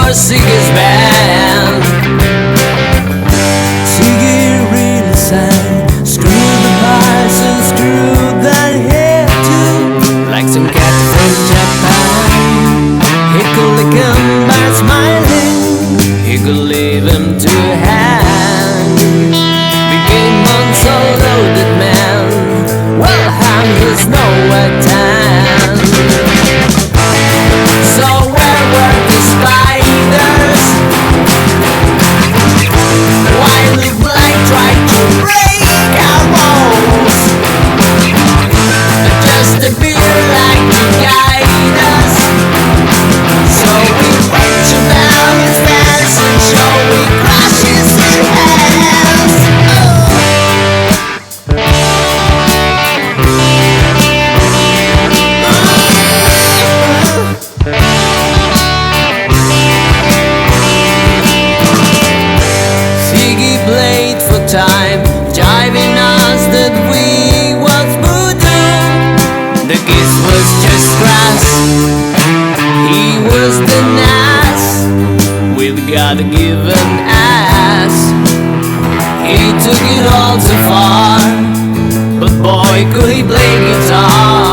for Ziggy's band. Ziggy really sang, screw the pies and screw that hair too. Like some cat from Japan, He could lick him by smiling, he could leave him to hang. Became once a loaded man, well hung is nowhere tan. So where were the spiders? Why the blight tried to break our walls? Just a bit like to guide us. So we went about his dance and show we crush his hands. Ziggy played for time, jiving us that we was voodoo. The kiss was just grass, he was the nas with God-given ass. He took it all too far, but boy could he play guitar.